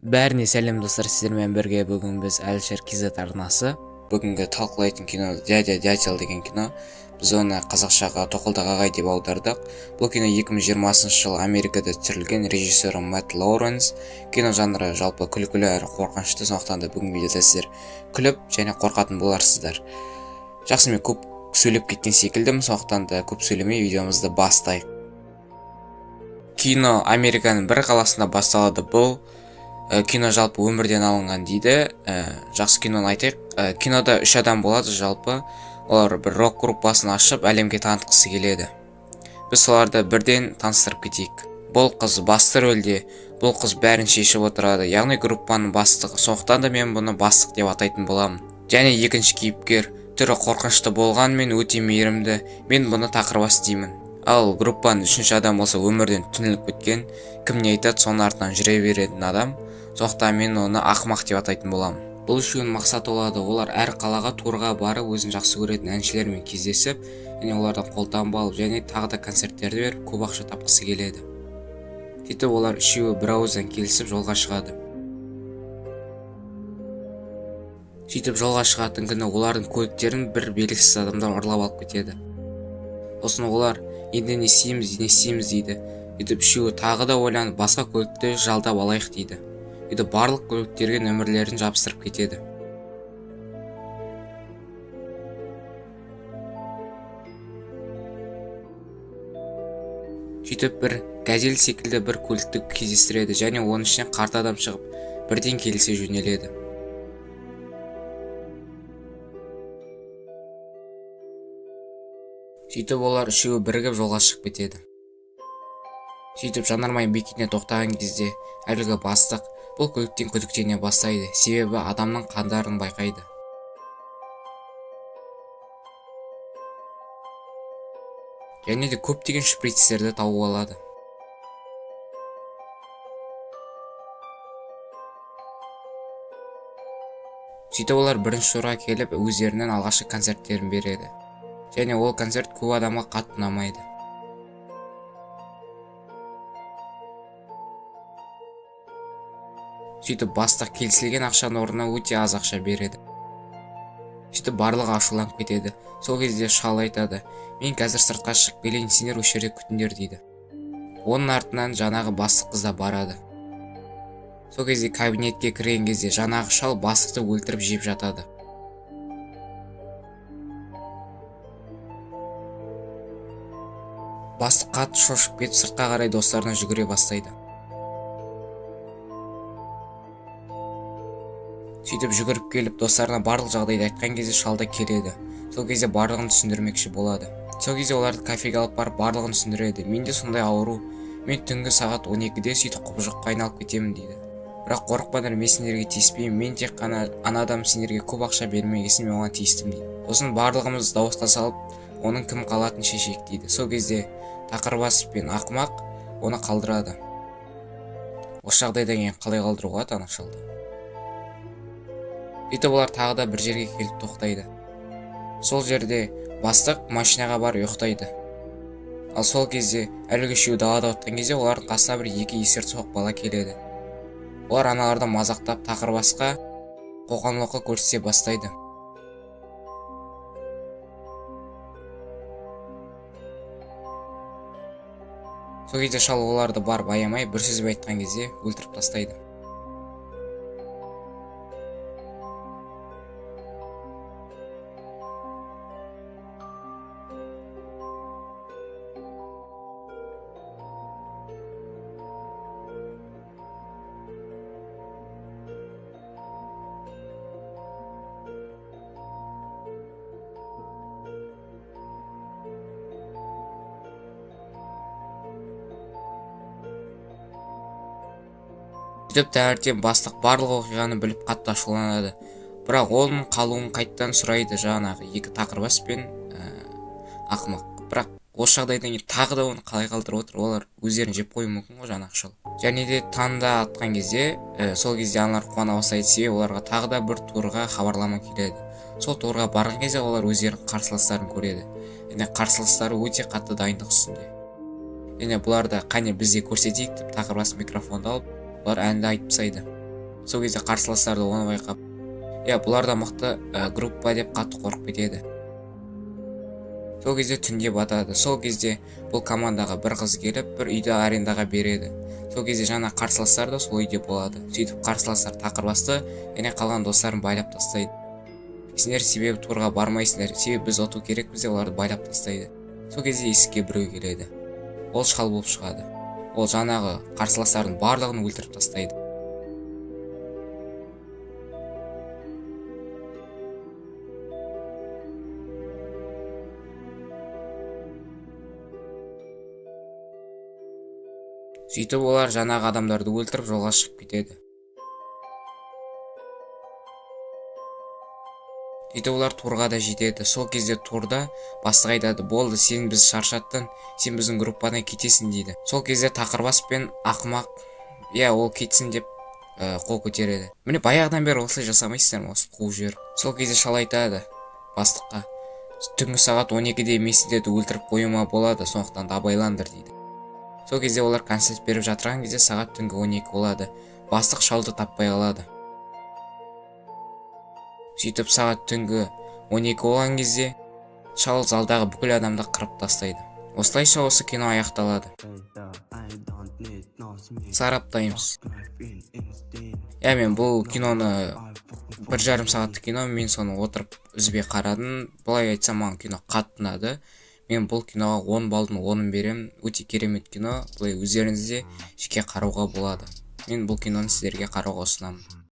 Бәріне сәлем достар, сіздермен бірге бүгін біз Әлішер KZ арнасы бүгінгі талқылайтын кино «Дядя Дятел» деген кино. Біз оны қазақшаға «Тоқылдақ ағай» деп аудардық. Бұл кино 2020 жылы Америкада түсірілген, режиссері Мэтт Лоуренс. Кино жанры жалпы күлкілі әрі қорқынышты, сондықтан да бүгін видеода сіздер күліп және қорқатын боларсыздар. Жақсы, мен көп сөйлеп кеткен секілдімін, сондықтан да көп сөйлемей видеомызды бастайық. Кино Американың бір қаласында басталады. Бұл кино жалпы өмірден алынған дейді. Жақсы киноны айтайық. Кинода 3 адам болады жалпы. Олар бір рок группасын ашып, әлемге танытқысы келеді. Біз соларды бірден таныстырып кетейік. Бұл қыз басты рөлде. Бұл қыз бәрін шешіп отырады, яғни группаның бастығы. Сондықтан да мен бұны бастық деп атайтын боламын. Және екінші кейіпкер түрі қорқынышты болғанмен өте мейірімді. Мен бұны тақырбас деймін. Ал группаның үшінші адам болса өмірден түңіліп кеткен, кім не айтады соның артынан жүре беретін адам. Сондықтан мен оны ақымақ деп атайтын боламын. Бұл үшеуінің мақсаты болады, олар әр қалаға турға барып, өзін жақсы көретін әншілермен кездесіп, және олардан қолтаңба алып, және тағы да концерттерді беріп, көп ақша тапқысы келеді. Сөйтіп олар үшеуі бір ауыздан келісіп жолға шығады. Сөйтіп жолға шығатын күні олардың көліктерін бір белгісіз адамдар ұрлап алып кетеді. Сосын олар енді не істейміз дейді. Сөйтіп үшеуі тағы да ойланып, басқа көлікті жалдап алайық дейді. Сөйтіп барлық көліктерге нөмірлерін жабыстырып кетеді. Сөйтіп бір газель секілді бір көлікті кездестіреді, және оның ішінен қарт адам шығып, бірден келісе жөнеледі. Сөйтіп олар үшеуі бірігіп жолға шығып кетеді. Сөйтіп жанармай бекетіне тоқтаған кезде әлгі бастық бұл көліктен күдіктене бастайды, себебі адамның қандарын байқайды. Және де көптеген шприцтерді тауып алады. Сөйтіп олар бірінші турға келіп, өздерінің алғашқы концерттерін береді. Және ол концерт көп адамға қатты ұнамайды. Сөйтіп бастық келісілген ақшаның орнына өте аз ақша береді. Сөйтіп барлығы ашуланып кетеді. Сол кезде шал айтады: "Мен қазір сыртқа шығып келейін, сендер осы жерде күтіңдер" дейді. Оның артынан жаңағы бастық қыз да барады. Сол кезде кабинетке кірген кезде жаңағы шал бастықты өлтіріп жеп жатады. Бастық қатты шошып кетіп сыртқа қарай достарына жүгіре бастайды. Сөйтіп жүгіріп келіп достарына барлық жағдайды айтқан кезде шалда келеді. Сол кезде барлығын түсіндірмекші болады. Сол кезде оларды кафеге алып барып барлығын түсіндіреді. Менде сондай ауру, мен түнгі сағат 12-де сөйтіп құбыжыққа айналып кетемін дейді. Бірақ қорықпаңдар, мен сендерге тиіспеймін, мен тек қана адам сендерге көп ақша бермегесін, мен оған тиістім дейді. Сосын барлығымыз дауысқа салып, оның кім қалатын шешейік дейді. Сол кезде тақырбас пен ақымақ оны қалдырады. Осы жағдайдан кейін қалай қалдыруға ана шалды? Сөйтіп олар тағы да бір жерге келіп тоқтайды. Сол жерде бастық машинаға барып ұйықтайды. Ал сол кезде әлгі үшеуі далада отқан кезде олардың қасына бір екі есерсоқ бала келеді. Олар аналардан мазақтап тақырбасқа қоқан-лоққы көрсете бастайды. Сол кезде шал оларды барып аямай бір сөз айтқан кезде өлтіріп тастайды. Сөйтіп таңертең бастық барлық оқиғаны біліп қатты ашуланады. Бірақ оның қалуын қайттан сұрайды жаңағы екі тақырбас пен ақымақ. Бірақ осы жағдайдан кейін тағы да оны қалай қалдырып отыр, олар өздерін жеп қоюы мүмкін ғой жаңағы шал. Және де таңда атқан кезде, сол кезде аналар қуана бастайды, себебі оларға тағы да бір турға хабарлама келеді. Сол турға барған кезде олар өздерінің қарсыластарын көреді. Және қарсыластары өте қатты дайындық үстінде. Және бұларды қане бізде көрсетейік деп тақырбас микрофонды алып, олар әнді айтып тастайды. Сол кезде қарсыластар да оны байқап, бұлар да мықты группа деп қатты қорқып кетеді. Сол кезде түнде батады. Сол кезде бұл командаға бір қыз келіп, бір үйді арендаға береді. Сол кезде жаңа қарсыластар да сол үйде болады. Сөйтіп қарсыластар тақырбасты, және қалған достарын байлап тастайды. Сендер себебі турға бармайсыңдар, себебі біз ұту керекпіз деп оларды байлап тастайды. Сол кезде есікке біреу келеді. Ол шал болып шығады. Ол жаңағы қарсыластардың барлығын өлтіріп тастайды. Сөйтіп олар жаңағы адамдарды өлтіріп жолға шығып кетеді. Сөйтіп олар турға да жетеді. Сол кезде турда бастық айтады: болды, сен біз шаршаттың, сен біздің группадан кетесің дейді. Сол кезде тақырбас пен ақымақ ол кетсін деп қол көтереді. Міне баяғыдан бері осылай жасамайсыздар ма, осы қуып жіберіп. Сол кезде шал айтады бастыққа: түнгі сағат 12-де мен сендерді өлтіріп қоюыма болады, сондықтан да абайлаңдар дейді. Сол кезде олар концерт беріп жатырған кезде сағат түнгі 12 болады. Бастық шалды таппай қалады. Сөйтіп сағат түнгі 12 болған кезде шал залдағы бүкіл адамды қырып тастайды. Осылайша осы кино аяқталады. Сараптаймыз. Мен бұл киноны 1,5 сағаттық кино, мен соны отырып үзбей қарадым. Бұлай айтсам, маған кино қатты ұнады. Мен бұл киноға 10 балдың 10-ын беремін. Өте керемет кино. Бұлай өздеріңізде жеке қарауға болады. Мен бұл киноны сіздерге қарауға ұсынамын.